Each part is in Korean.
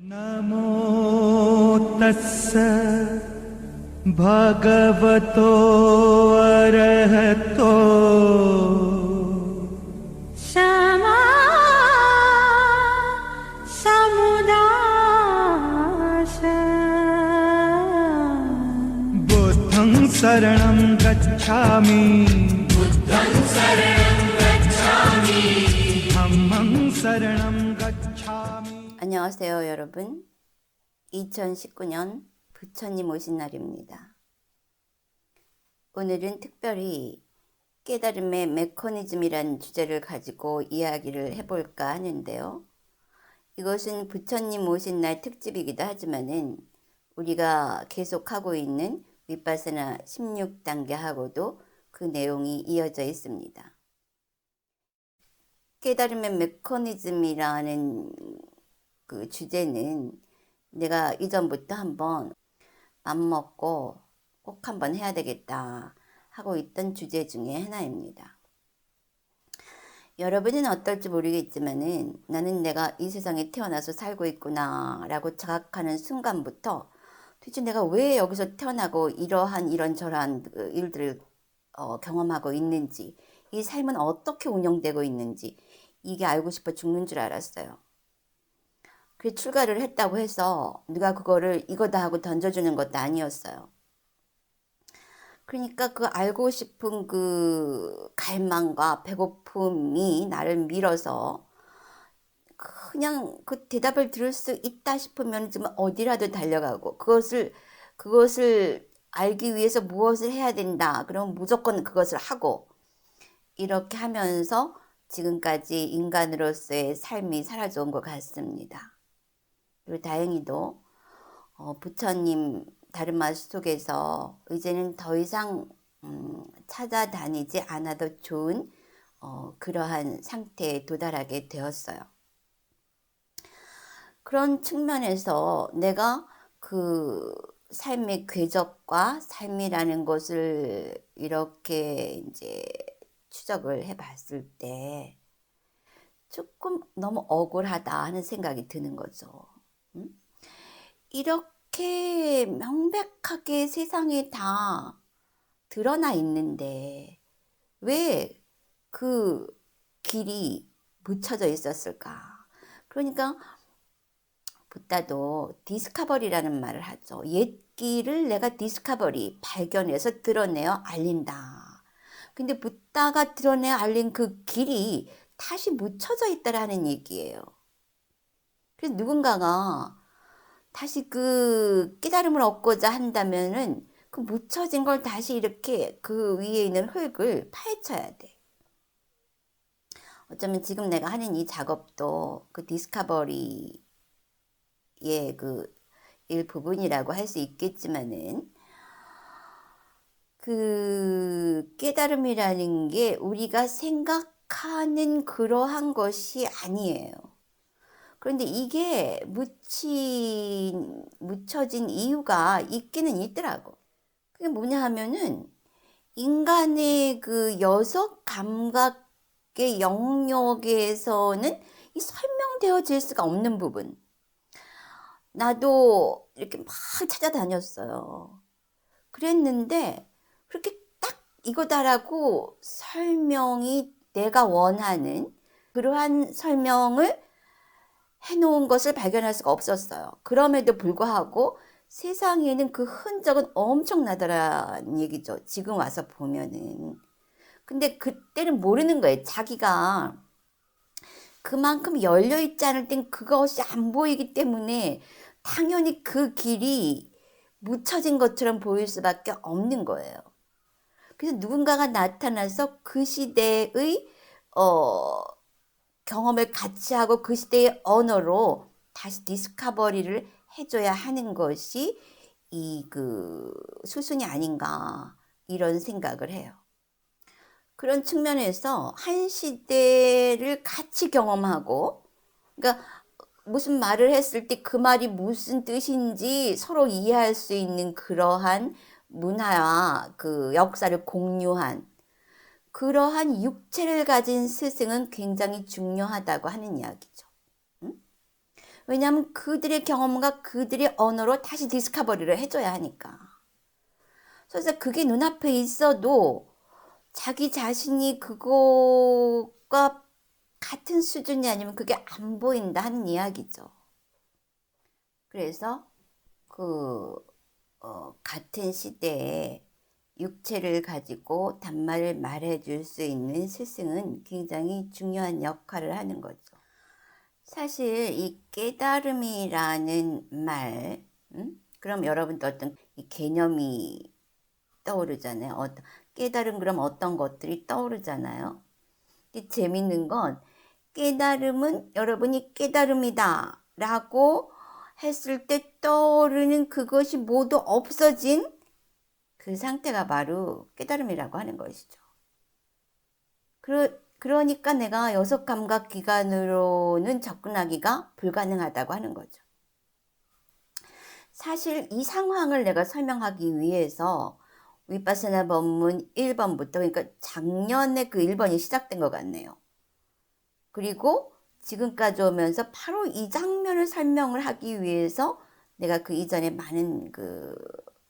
नमो तस्स भगवतो अरहतो समः समुदास बुद्धं शरणं गच्छामि धम्मं शरणं गच्छामि. 안녕하세요, 여러분. 2019년 부처님 오신 날입니다. 오늘은 특별히 깨달음의 메커니즘이란 주제를 가지고 이야기를 해볼까 하는데요. 이것은 부처님 오신 날 특집이기도 하지만은 우리가 계속하고 있는 위파사나 16단계하고도 그 내용이 이어져 있습니다. 깨달음의 메커니즘이라는 그 주제는 내가 이전부터 한번 맘먹고 꼭 한번 해야 되겠다 하고 있던 주제 중에 하나입니다. 여러분은 어떨지 모르겠지만은 나는 내가 이 세상에 태어나서 살고 있구나 라고 자각하는 순간부터 도대체 내가 왜 여기서 태어나고 이러한 이런저러한 일들을 경험하고 있는지, 이 삶은 어떻게 운영되고 있는지 이게 알고 싶어 죽는 줄 알았어요. 그 출가를 했다고 해서 누가 그거를 이거다 하고 던져주는 것도 아니었어요. 그러니까 그 알고 싶은 그 갈망과 배고픔이 나를 밀어서 그냥 그 대답을 들을 수 있다 싶으면 좀 어디라도 달려가고 그것을 알기 위해서 무엇을 해야 된다. 그럼 무조건 그것을 하고 이렇게 하면서 지금까지 인간으로서의 삶이 사라져온 것 같습니다. 그리고 다행히도 부처님 다르마 속에서 이제는 더 이상 찾아다니지 않아도 좋은 그러한 상태에 도달하게 되었어요. 그런 측면에서 내가 그 삶의 궤적과 삶이라는 것을 이렇게 이제 추적을 해봤을 때 조금 너무 억울하다 하는 생각이 드는 거죠. 이렇게 명백하게 세상에 다 드러나 있는데 왜 그 길이 묻혀져 있었을까? 그러니까 붓다도 디스커버리라는 말을 하죠. 옛 길을 내가 디스커버리, 발견해서 드러내어 알린다. 근데 붓다가 드러내어 알린 그 길이 다시 묻혀져 있다라는 얘기예요. 그래서 누군가가 다시 그 깨달음을 얻고자 한다면은 그 묻혀진 걸 다시 이렇게 그 위에 있는 흙을 파헤쳐야 돼. 어쩌면 지금 내가 하는 이 작업도 그 디스커버리의 그 일부분이라고 할 수 있겠지만은 그 깨달음이라는 게 우리가 생각하는 그러한 것이 아니에요. 그런데 이게 묻혀진 이유가 있기는 있더라고. 그게 뭐냐 하면은 인간의 그 여섯 감각의 영역에서는 이 설명되어질 수가 없는 부분. 나도 이렇게 막 찾아다녔어요. 그랬는데 그렇게 딱 이거다라고 설명이 내가 원하는 그러한 설명을 해놓은 것을 발견할 수가 없었어요. 그럼에도 불구하고 세상에는 그 흔적은 엄청나더라는 얘기죠. 지금 와서 보면은. 근데 그때는 모르는 거예요. 자기가 그만큼 열려있지 않을 땐 그것이 안 보이기 때문에 당연히 그 길이 묻혀진 것처럼 보일 수밖에 없는 거예요. 그래서 누군가가 나타나서 그 시대의 경험을 같이 하고 그 시대의 언어로 다시 디스커버리를 해줘야 하는 것이 이 그 수순이 아닌가 이런 생각을 해요. 그런 측면에서 한 시대를 같이 경험하고, 그러니까 무슨 말을 했을 때 그 말이 무슨 뜻인지 서로 이해할 수 있는 그러한 문화와 그 역사를 공유한 그러한 육체를 가진 스승은 굉장히 중요하다고 하는 이야기죠. 왜냐하면 그들의 경험과 그들의 언어로 다시 디스커버리를 해줘야 하니까. 그래서 그게 눈앞에 있어도 자기 자신이 그거가 같은 수준이 아니면 그게 안 보인다 하는 이야기죠. 그래서 같은 시대에 육체를 가지고 단말을 말해줄 수 있는 스승은 굉장히 중요한 역할을 하는 거죠. 사실 이 깨달음이라는 말, 그럼 여러분도 어떤 이 개념이 떠오르잖아요. 깨달음 그럼 어떤 것들이 떠오르잖아요. 재밌는 건 깨달음은 여러분이 깨달음이다 라고 했을 때 떠오르는 그것이 모두 없어진 그 상태가 바로 깨달음이라고 하는 것이죠. 그러니까 내가 여섯 감각 기관으로는 접근하기가 불가능하다고 하는 거죠. 사실 이 상황을 내가 설명하기 위해서 위파사나 법문 1번부터, 그러니까 작년에 그 1번이 시작된 것 같네요. 그리고 지금까지 오면서 바로 이 장면을 설명을 하기 위해서 내가 그 이전에 많은 그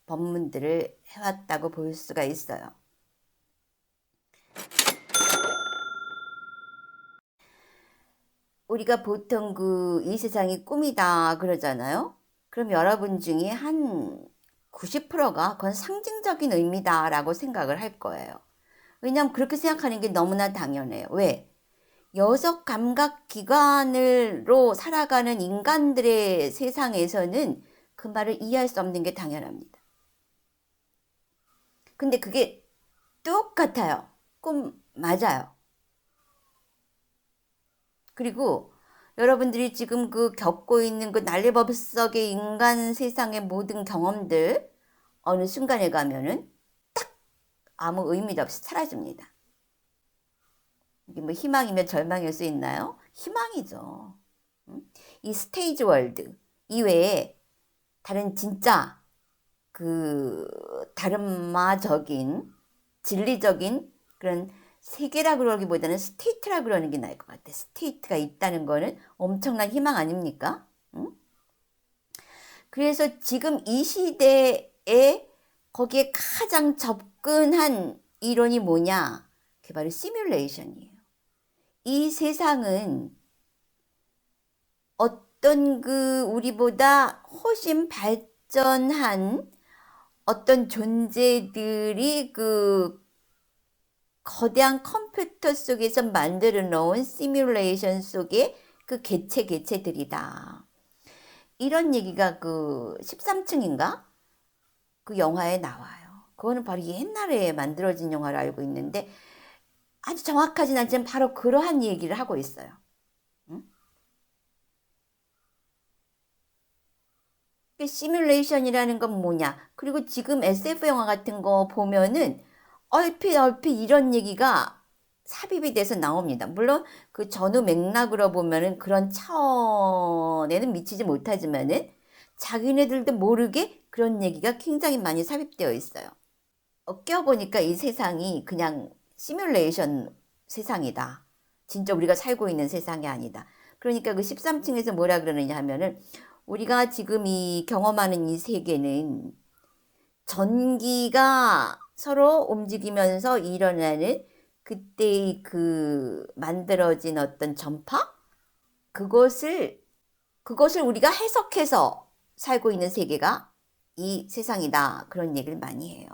법문들을 해왔다고 볼 수가 있어요. 우리가 보통 이 세상이 꿈이다 그러잖아요. 그럼 여러분 중에 한 90%가 그건 상징적인 의미다라고 생각을 할 거예요. 왜냐하면 그렇게 생각하는 게 너무나 당연해요. 왜? 여섯 감각 기관으로 살아가는 인간들의 세상에서는 그 말을 이해할 수 없는 게 당연합니다. 근데 그게 똑같아요. 꿈 맞아요. 그리고 여러분들이 지금 겪고 있는 그 난리법석의 인간 세상의 모든 경험들 어느 순간에 가면은 딱 아무 의미도 없이 사라집니다. 이게 뭐 희망이면 절망일 수 있나요? 희망이죠. 이 스테이지 월드 이외에 다른 진짜 다른마적인 진리적인 그런 세계라 그러기보다는 스테이트라 그러는 게 나을 것 같아. 스테이트가 있다는 거는 엄청난 희망 아닙니까? 응? 그래서 지금 이 시대에 거기에 가장 접근한 이론이 뭐냐? 그게 바로 시뮬레이션이에요. 이 세상은 어떤 우리보다 훨씬 발전한 어떤 존재들이 거대한 컴퓨터 속에서 만들어 놓은 시뮬레이션 속의 그 개체들이다. 이런 얘기가 13층인가? 그 영화에 나와요. 그거는 바로 옛날에 만들어진 영화를 알고 있는데 아주 정확하진 않지만 바로 그러한 얘기를 하고 있어요. 응? 시뮬레이션이라는 건 뭐냐? 그리고 지금 SF 영화 같은 거 보면은 얼핏 이런 얘기가 삽입이 돼서 나옵니다. 물론 그 전후 맥락으로 보면은 그런 차원에는 미치지 못하지만은 자기네들도 모르게 그런 얘기가 굉장히 많이 삽입되어 있어요. 껴보니까 이 세상이 그냥 시뮬레이션 세상이다. 진짜 우리가 살고 있는 세상이 아니다. 그러니까 그 13층에서 뭐라 그러느냐 하면은 우리가 지금 이 경험하는 이 세계는 전기가 서로 움직이면서 일어나는 그때의 만들어진 어떤 전파? 그것을 우리가 해석해서 살고 있는 세계가 이 세상이다. 그런 얘기를 많이 해요.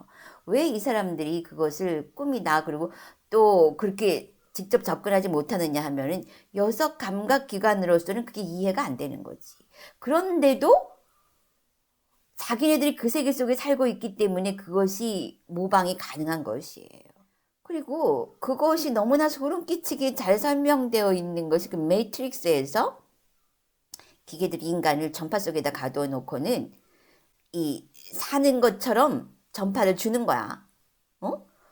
왜 이 사람들이 그것을 꿈이다. 그리고 또 그렇게 직접 접근하지 못하느냐 하면은 여섯 감각 기관으로서는 그게 이해가 안 되는 거지. 그런데도 자기네들이 그 세계 속에 살고 있기 때문에 그것이 모방이 가능한 것이에요. 그리고 그것이 너무나 소름 끼치게 잘 설명되어 있는 것이 그 매트릭스에서 기계들이 인간을 전파 속에다 가둬 놓고는 이 사는 것처럼 전파를 주는 거야.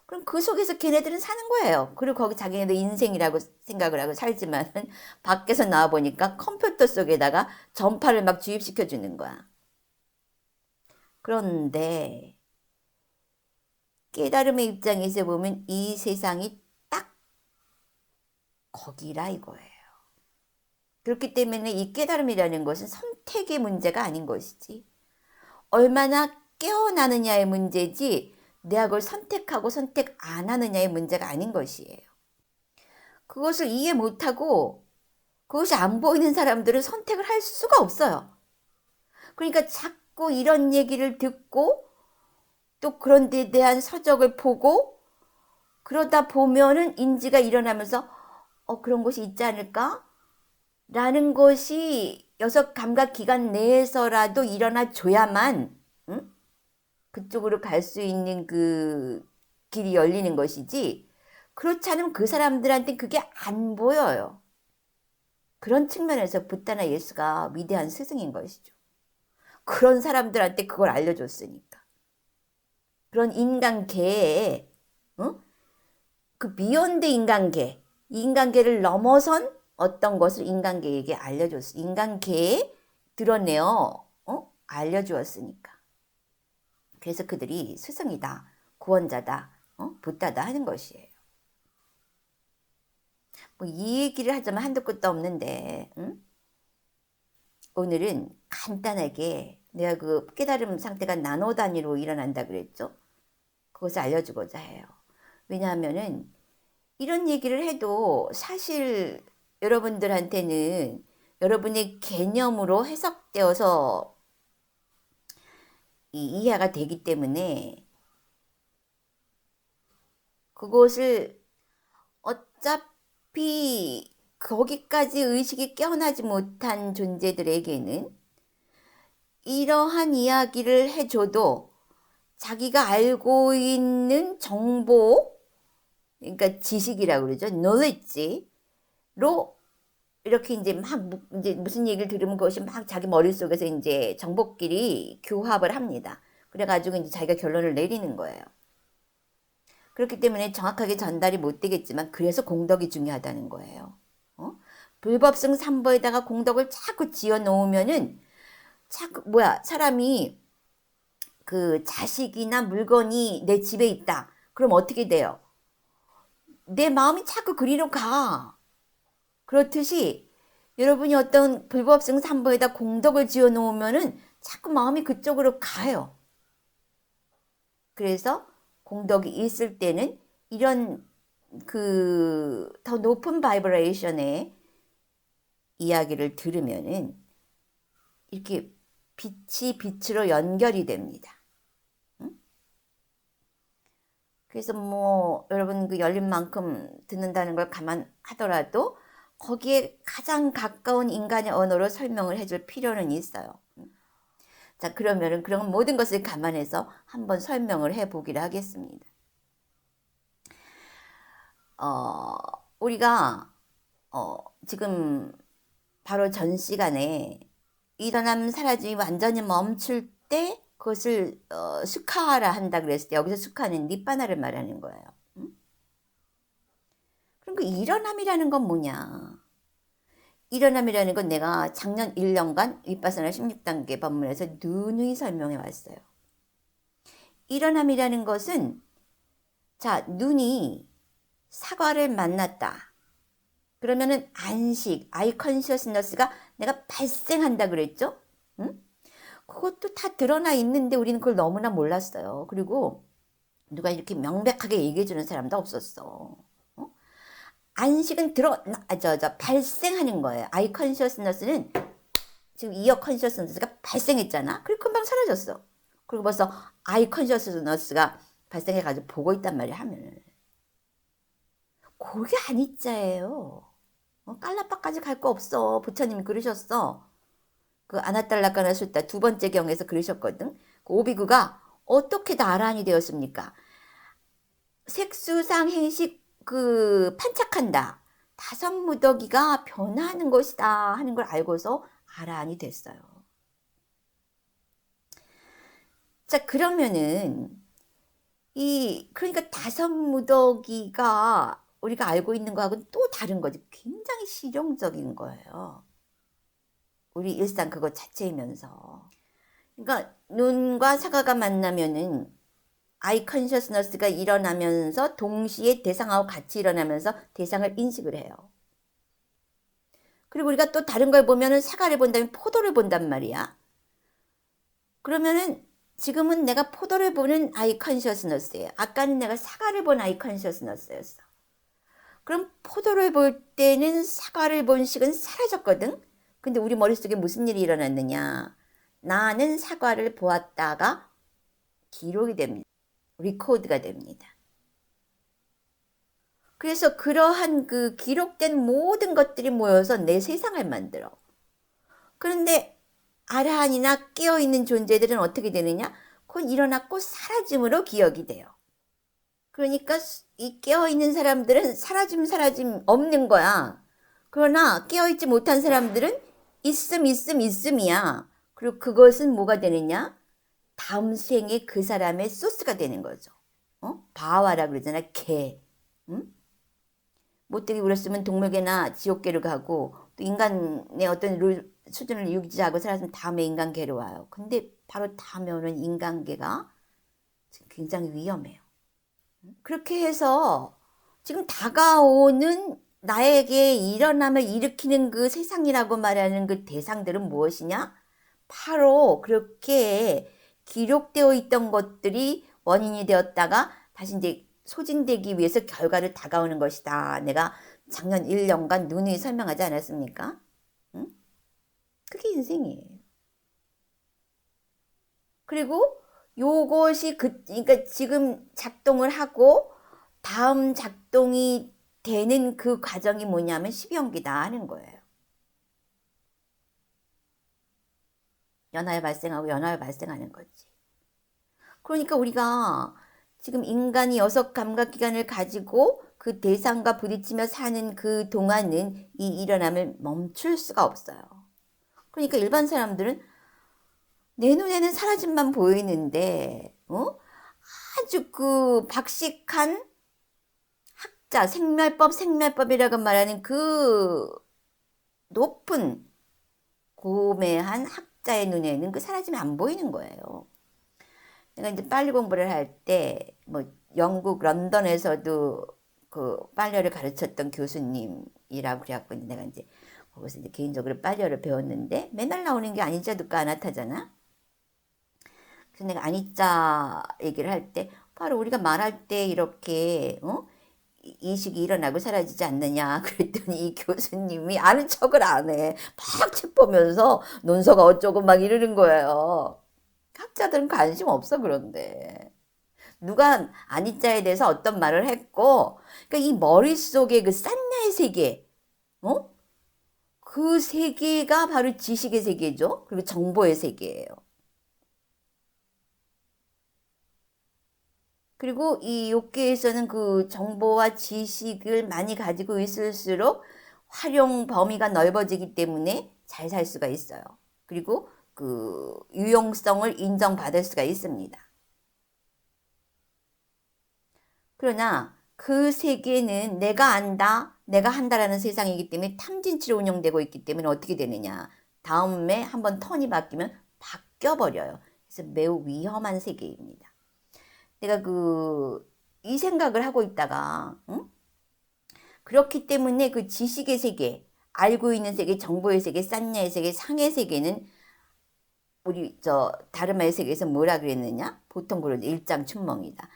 그럼 그 속에서 걔네들은 사는 거예요. 그리고 거기 자기네들 인생이라고 생각을 하고 살지만 밖에서 나와 보니까 컴퓨터 속에다가 전파를 막 주입시켜 주는 거야. 그런데 깨달음의 입장에서 보면 이 세상이 딱 거기라 이거예요. 그렇기 때문에 이 깨달음이라는 것은 선택의 문제가 아닌 것이지. 얼마나 깨어나느냐의 문제지 내가 그걸 선택하고 선택 안 하느냐의 문제가 아닌 것이에요. 그것을 이해 못하고 그것이 안 보이는 사람들은 선택을 할 수가 없어요. 그러니까 자꾸 이런 얘기를 듣고 또 그런 데에 대한 서적을 보고 그러다 보면은 인지가 일어나면서 그런 것이 있지 않을까? 라는 것이 여섯 감각 기관 내에서라도 일어나 줘야만 그쪽으로 갈 수 있는 그 길이 열리는 것이지, 그렇지 않으면 그 사람들한테 그게 안 보여요. 그런 측면에서 붓다나 예수가 위대한 스승인 것이죠. 그런 사람들한테 그걸 알려줬으니까. 그런 인간계에 그 비욘드 인간계, 인간계를 넘어선 어떤 것을 인간계에게 알려줬어. 인간계에 드러내어 알려주었으니까. 그래서 그들이 스승이다, 구원자다, 붓다다 하는 것이에요. 뭐 이 얘기를 하자면 한도 끝도 없는데, 오늘은 간단하게 내가 그 깨달음 상태가 나노 단위로 일어난다 그랬죠. 그것을 알려주고자 해요. 왜냐하면은 이런 얘기를 해도 사실 여러분들한테는 여러분의 개념으로 해석되어서 이해가 되기 때문에 그것을 어차피 거기까지 의식이 깨어나지 못한 존재들에게는 이러한 이야기를 해줘도 자기가 알고 있는 정보, 그러니까 지식이라고 그러죠. knowledge로 이렇게 이제 이제 무슨 얘기를 들으면 그것이 막 자기 머릿속에서 이제 정보끼리 교합을 합니다. 그래가지고 이제 자기가 결론을 내리는 거예요. 그렇기 때문에 정확하게 전달이 못 되겠지만 그래서 공덕이 중요하다는 거예요. 불법성 삼보에다가 공덕을 자꾸 지어 놓으면은 자꾸 사람이 그 자식이나 물건이 내 집에 있다. 그럼 어떻게 돼요? 내 마음이 자꾸 그리로 가. 그렇듯이 여러분이 어떤 불법성 삼보에다 공덕을 지어 놓으면은 자꾸 마음이 그쪽으로 가요. 그래서 공덕이 있을 때는 이런 그 더 높은 바이브레이션의 이야기를 들으면은 이렇게 빛이 빛으로 연결이 됩니다. 그래서 뭐 여러분 그 열린 만큼 듣는다는 걸 감안하더라도 거기에 가장 가까운 인간의 언어로 설명을 해줄 필요는 있어요. 자, 그러면은 그런 모든 것을 감안해서 한번 설명을 해보기로 하겠습니다. 우리가 지금 바로 전 시간에 일어남 사라짐이 완전히 멈출 때 그것을 수카하라 한다 그랬을 때 여기서 수카는 니빠나를 말하는 거예요. 그럼 그 일어남이라는 건 뭐냐? 일어남이라는 건 내가 작년 1년간 윗바사나 16단계 법문에서 누누이 설명해 왔어요. 일어남이라는 것은 자, 눈이 사과를 만났다. 그러면은 안식, 아이 컨시어스너스가 내가 발생한다 그랬죠? 응? 그것도 다 드러나 있는데 우리는 그걸 너무나 몰랐어요. 그리고 누가 이렇게 명백하게 얘기해 주는 사람도 없었어. 안식은 발생하는 거예요. 아이 컨시어스너스는 지금 이어 컨시어스너스가 발생했잖아. 그리고 금방 사라졌어. 그리고 벌써 아이 컨시어스너스가 발생해가지고 보고 있단 말이야, 화면을. 그게 아니자예요. 깔라빠까지 갈 거 없어. 부처님이 그러셨어. 그 아나탈라카나 술타 두 번째 경에서 그러셨거든. 그 오비구가 어떻게 나란히 되었습니까? 색수상 행식 그 판착한다. 다섯 무더기가 변화하는 것이다 하는 걸 알고서 아라한이 됐어요. 자, 그러면은 그러니까 다섯 무더기가 우리가 알고 있는 거하고는 또 다른 거지. 굉장히 실용적인 거예요. 우리 일상 그것 자체이면서. 그러니까 눈과 사과가 만나면은 아이 컨셔스너스가 일어나면서 동시에 대상하고 같이 일어나면서 대상을 인식을 해요. 그리고 우리가 또 다른 걸 보면은 사과를 본다면 포도를 본단 말이야. 그러면은 지금은 내가 포도를 보는 아이 컨셔스너스예요. 아까는 내가 사과를 본 아이 컨셔스너스였어. 그럼 포도를 볼 때는 사과를 본 식은 사라졌거든. 근데 우리 머릿속에 무슨 일이 일어났느냐. 나는 사과를 보았다가 기록이 됩니다. 리코드가 됩니다. 그래서 그러한 그 기록된 모든 것들이 모여서 내 세상을 만들어. 그런데 아라한이나 깨어있는 존재들은 어떻게 되느냐? 곧 일어났고 사라짐으로 기억이 돼요. 그러니까 이 깨어있는 사람들은 사라짐 없는 거야. 그러나 깨어있지 못한 사람들은 있음이야. 그리고 그것은 뭐가 되느냐? 다음 생에 그 사람의 소스가 되는 거죠. 바와라 그러잖아. 개. 응? 못되게 울었으면 동물계나 지옥계를 가고 또 인간의 어떤 수준을 유지하고 살았으면 다음에 인간계로 와요. 근데 바로 다음에 오는 인간계가 굉장히 위험해요. 그렇게 해서 지금 다가오는 나에게 일어남을 일으키는 그 세상이라고 말하는 그 대상들은 무엇이냐? 바로 그렇게 기록되어 있던 것들이 원인이 되었다가 다시 이제 소진되기 위해서 결과를 다가오는 것이다. 내가 작년 1년간 누누이 설명하지 않았습니까? 응? 그게 인생이에요. 그리고 요것이 그러니까 지금 작동을 하고 다음 작동이 되는 그 과정이 뭐냐면 12연기다 하는 거예요. 연하에 발생하고 연하에 발생하는 거지. 그러니까 우리가 지금 인간이 6감각기관을 가지고 그 대상과 부딪히며 사는 그 동안은 이 일어남을 멈출 수가 없어요. 그러니까 일반 사람들은 내 눈에는 사라짐만 보이는데 아주 그 박식한 학자, 생멸법이라고 말하는 그 높은 고매한 학자의 눈에는 그 사라짐이 안 보이는 거예요. 내가 이제 빨리 공부를 할 때 뭐 영국 런던에서도 그 빨려를 가르쳤던 교수님이라고 그래갖고 내가 이제 거기서 이제 개인적으로 빨려를 배웠는데 맨날 나오는 게 아니자 두까 아나타잖아. 그래서 내가 아니자 얘기를 할 때 바로 우리가 말할 때 이렇게 이식이 일어나고 사라지지 않느냐 그랬더니 이 교수님이 아는 척을 안 해. 막 책 보면서 논서가 어쩌고 막 이러는 거예요. 학자들은 관심 없어 그런데. 누가 아니자에 대해서 어떤 말을 했고 그러니까 이 머릿속에 그 싼냐의 세계 그 세계가 바로 지식의 세계죠. 그리고 정보의 세계예요. 그리고 이 욕계에서는 그 정보와 지식을 많이 가지고 있을수록 활용 범위가 넓어지기 때문에 잘 살 수가 있어요. 그리고 그 유용성을 인정받을 수가 있습니다. 그러나 그 세계는 내가 안다, 내가 한다라는 세상이기 때문에 탐진치로 운영되고 있기 때문에 어떻게 되느냐. 다음에 한번 턴이 바뀌면 바뀌어버려요. 그래서 매우 위험한 세계입니다. 내가 이 생각을 하고 있다가, 그렇기 때문에 그 지식의 세계, 알고 있는 세계, 정보의 세계, 싼냐의 세계, 상의 세계는 우리 다르마의 세계에서 뭐라 그랬느냐? 보통 그러죠. 일장춘몽이다.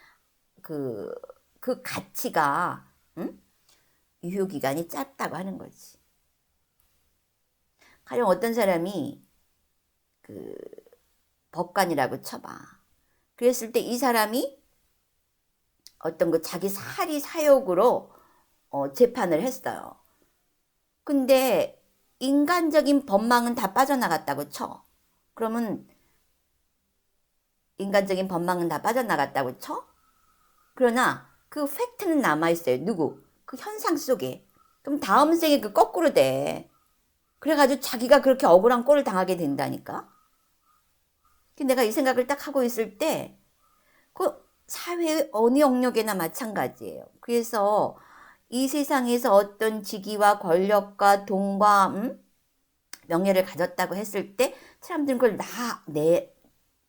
그 가치가 유효기간이 짧다고 하는 거지. 가령 어떤 사람이 그 법관이라고 쳐봐. 그랬을 때 이 사람이 어떤 그 자기 사리 사욕으로 재판을 했어요. 근데 인간적인 법망은 다 빠져나갔다고 쳐. 그러면 인간적인 법망은 다 빠져나갔다고 쳐? 그러나 그 팩트는 남아있어요. 누구? 그 현상 속에. 그럼 다음 생에 그 거꾸로 돼. 그래가지고 자기가 그렇게 억울한 꼴을 당하게 된다니까. 내가 이 생각을 딱 하고 있을 때 그 사회의 어느 영역에나 마찬가지예요. 그래서 이 세상에서 어떤 직위와 권력과 돈과 명예를 가졌다고 했을 때 사람들은 그걸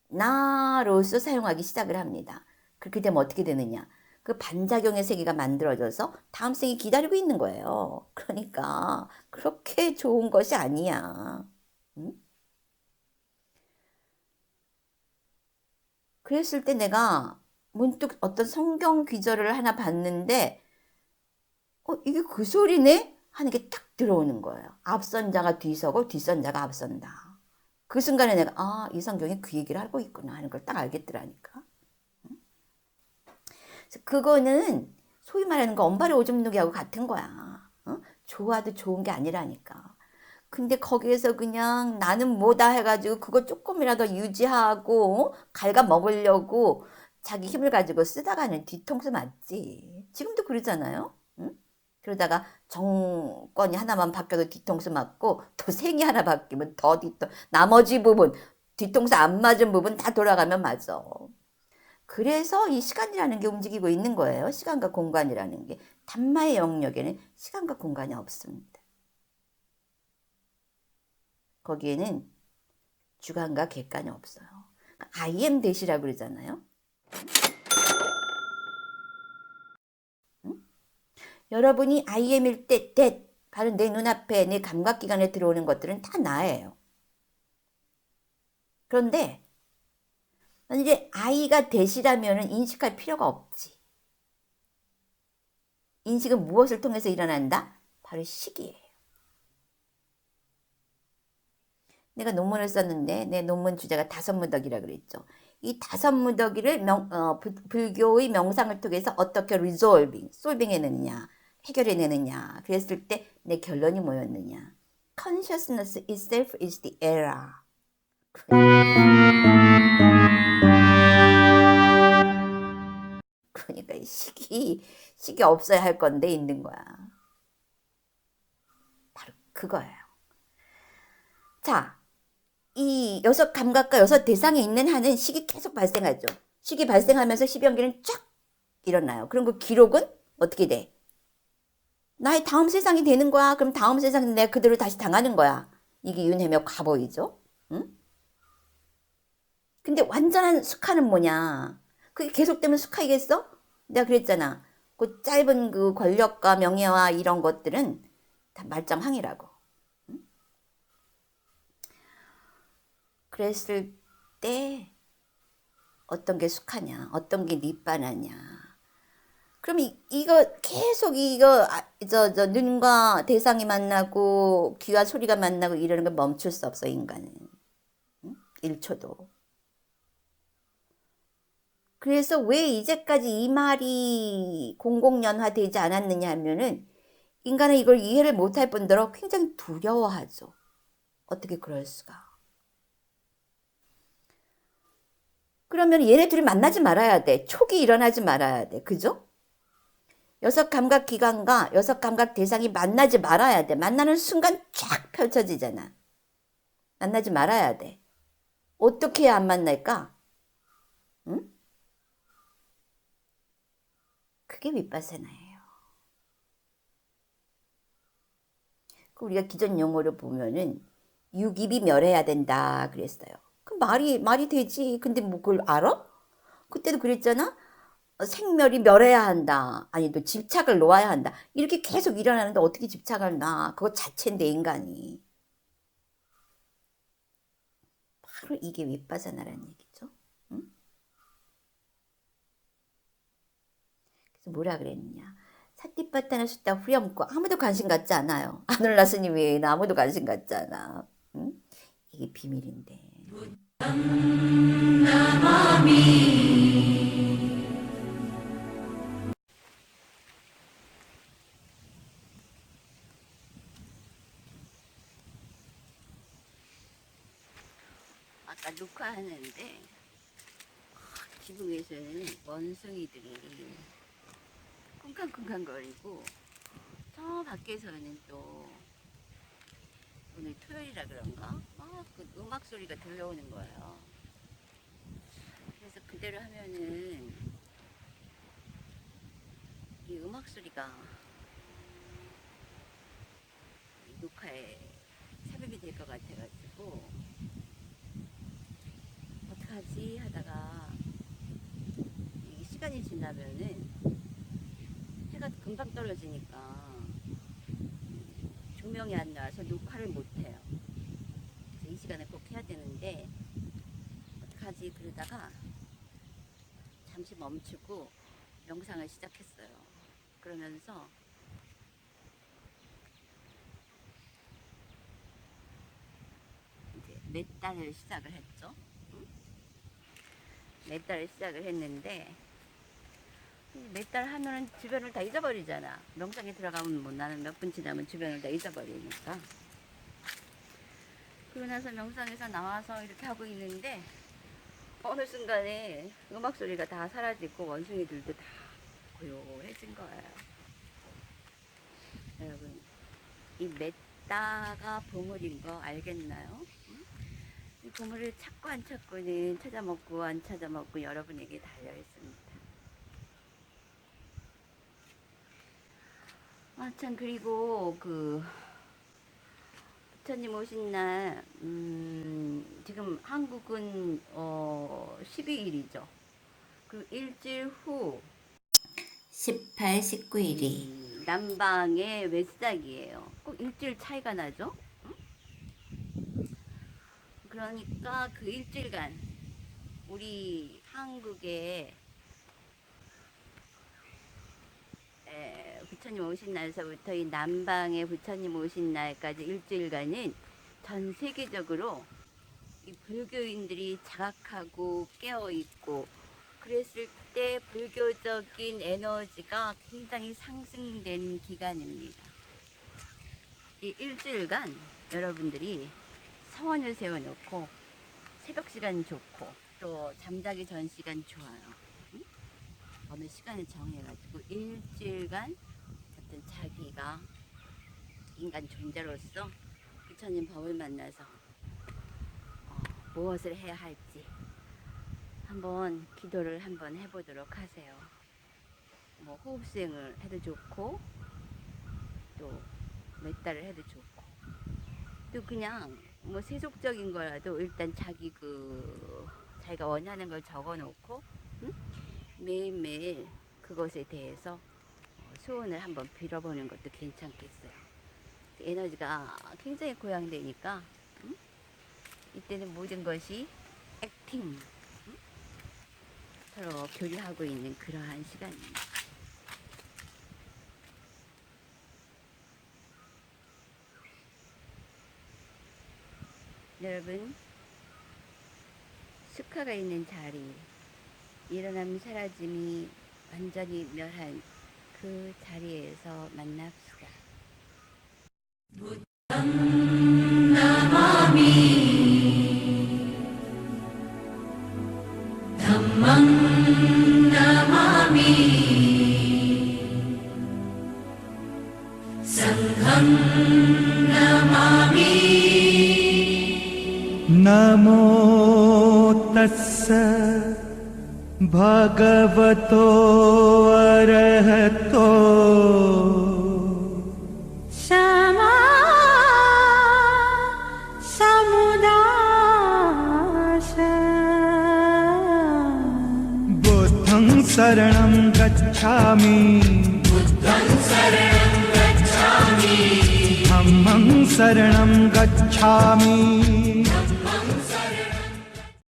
나로서 사용하기 시작을 합니다. 그렇게 되면 어떻게 되느냐. 그 반작용의 세계가 만들어져서 다음 생이 기다리고 있는 거예요. 그러니까 그렇게 좋은 것이 아니야. 응? 그랬을 때 내가 문득 어떤 성경 귀절을 하나 봤는데 이게 그 소리네? 하는 게 딱 들어오는 거예요. 앞선 자가 뒤서고 뒤선 자가 앞선다. 그 순간에 내가 이 성경이 그 얘기를 하고 있구나 하는 걸 딱 알겠더라니까. 그거는 소위 말하는 거 엄발의 오줌 누기하고 같은 거야. 좋아도 좋은 게 아니라니까. 근데 거기에서 그냥 나는 뭐다 해가지고 그거 조금이라도 유지하고 갉아먹으려고 자기 힘을 가지고 쓰다가는 뒤통수 맞지. 지금도 그러잖아요. 응? 그러다가 정권이 하나만 바뀌어도 뒤통수 맞고 또 생이 하나 바뀌면 더 나머지 부분 뒤통수 안 맞은 부분 다 돌아가면 맞아. 그래서 이 시간이라는 게 움직이고 있는 거예요. 시간과 공간이라는 게. 담마의 영역에는 시간과 공간이 없습니다. 거기에는 주관과 객관이 없어요. I am that이라고 그러잖아요. 응? 여러분이 I am일 때 that, 바로 내 눈앞에 내 감각기관에 들어오는 것들은 다 나예요. 그런데 만약에 I가 that이라면 인식할 필요가 없지. 인식은 무엇을 통해서 일어난다? 바로 시기예요. 내가 논문을 썼는데 내 논문 주제가 다섯무더기라 그랬죠. 이 다섯무더기를 불교의 명상을 통해서 어떻게 solving 해내느냐, 해결해내느냐. 그랬을 때 내 결론이 뭐였느냐. Consciousness itself is the error. 그러니까 식이 없어야 할 건데 있는 거야. 바로 그거예요. 자, 이 여섯 감각과 여섯 대상에 있는 한은 식이 계속 발생하죠. 식이 발생하면서 십연기는 쫙 일어나요. 그럼 그 기록은 어떻게 돼? 나의 다음 세상이 되는 거야. 그럼 다음 세상에 내가 그대로 다시 당하는 거야. 이게 윤회며 과보이죠. 응? 근데 완전한 숙화는 뭐냐? 그게 계속되면 숙화이겠어? 내가 그랬잖아. 그 짧은 그 권력과 명예와 이런 것들은 다 말짱항이라고. 응? 그랬을 때 어떤 게 숙하냐, 어떤 게 니빠나냐. 그럼 이거 계속 눈과 대상이 만나고 귀와 소리가 만나고 이러는 걸 멈출 수 없어, 인간은. 응? 1초도. 그래서 왜 이제까지 이 말이 공공연화되지 않았느냐 하면은 인간은 이걸 이해를 못할 뿐더러 굉장히 두려워하죠. 어떻게 그럴 수가. 그러면 얘네 둘이 만나지 말아야 돼. 촉이 일어나지 말아야 돼. 그죠? 여섯 감각 기관과 여섯 감각 대상이 만나지 말아야 돼. 만나는 순간 쫙 펼쳐지잖아. 만나지 말아야 돼. 어떻게 해야 안 만날까? 응? 그게 윗바사나예요. 우리가 기존 용어로 보면은 육입이 멸해야 된다 그랬어요. 그 말이 되지. 근데 뭐 그걸 알아? 그때도 그랬잖아. 생멸이 멸해야 한다. 아니 또 집착을 놓아야 한다. 이렇게 계속 일어나는데 어떻게 집착을 놔? 그거 자체인데 인간이. 바로 이게 윗바사나라는 얘기죠. 응? 그래서 뭐라 그랬느냐. 사띠빠따나 수다 후렴구 아무도 관심 갖지 않아요. 아놀라 스님 외에는 아무도 관심 갖지 않아. 응? 이게 비밀인데. 아까 녹화하는데 지붕에서는 원숭이들이 쿵쾅쿵쾅거리고 저 밖에서는 또 오늘 토요일이라 그런가? 그 음악 소리가 들려오는 거예요. 그래서 그대로 하면은 이 음악 소리가 이 녹화에 삽입이 될 것 같아가지고 어떡하지 하다가 이 시간이 지나면은 떨어지니까 조명이 안 나와서 녹화를 못해요. 그래서 이 시간에 꼭 해야 되는데 어떡하지 그러다가 잠시 멈추고 영상을 시작했어요. 그러면서 이제 몇 달을 시작을 했죠. 몇 달을 시작을 했는데 몇 달 하면은 주변을 다 잊어버리잖아. 명상에 들어가면 뭐 나는 몇 분 지나면 주변을 다 잊어버리니까. 그러고 나서 명상에서 나와서 이렇게 하고 있는데 어느 순간에 음악 소리가 다 사라지고 원숭이들도 다 고요해진 거예요. 여러분, 이 메따가 보물인 거 알겠나요? 이 보물을 찾고 안 찾고는 찾아먹고 안 찾아먹고 여러분에게 달려 있습니다. 아, 참, 그리고 부처님 오신 날, 지금 한국은 12일이죠. 그 일주일 후 18, 19일이 남방의 외싹이에요. 꼭 일주일 차이가 나죠? 그러니까 그 일주일간 우리 한국의 부처님 오신 날서부터 이 남방의 부처님 오신 날까지 일주일간은 전 세계적으로 이 불교인들이 자각하고 깨어있고 그랬을 때 불교적인 에너지가 굉장히 상승된 기간입니다. 이 일주일간 여러분들이 서원을 세워놓고 새벽 시간 좋고 또 잠자기 전 시간 좋아요. 어느 시간을 정해가지고 일주일간 어떤 자기가 인간 존재로서 부처님 법을 만나서 무엇을 해야 할지 한번 기도를 한번 해보도록 하세요. 뭐 호흡 수행을 해도 좋고 또 몇 달을 해도 좋고 또 그냥 뭐 세속적인 거라도 일단 자기가 원하는 걸 적어놓고 매일매일 그것에 대해서 소원을 한번 빌어보는 것도 괜찮겠어요. 에너지가 굉장히 고양되니까 이때는 모든 것이 액팅 서로 교류하고 있는 그러한 시간입니다. 여러분, 숙화가 있는 자리, 일어남 사라짐이 완전히 멸한 그 자리에서 만납시다. 부담 나마미 담망 나마미 상ฆං 나마미 Namo tassa bhagavato arahato Sama samudasa buddhaṃ saranam gacchāmi dhammam saranam gacchāmi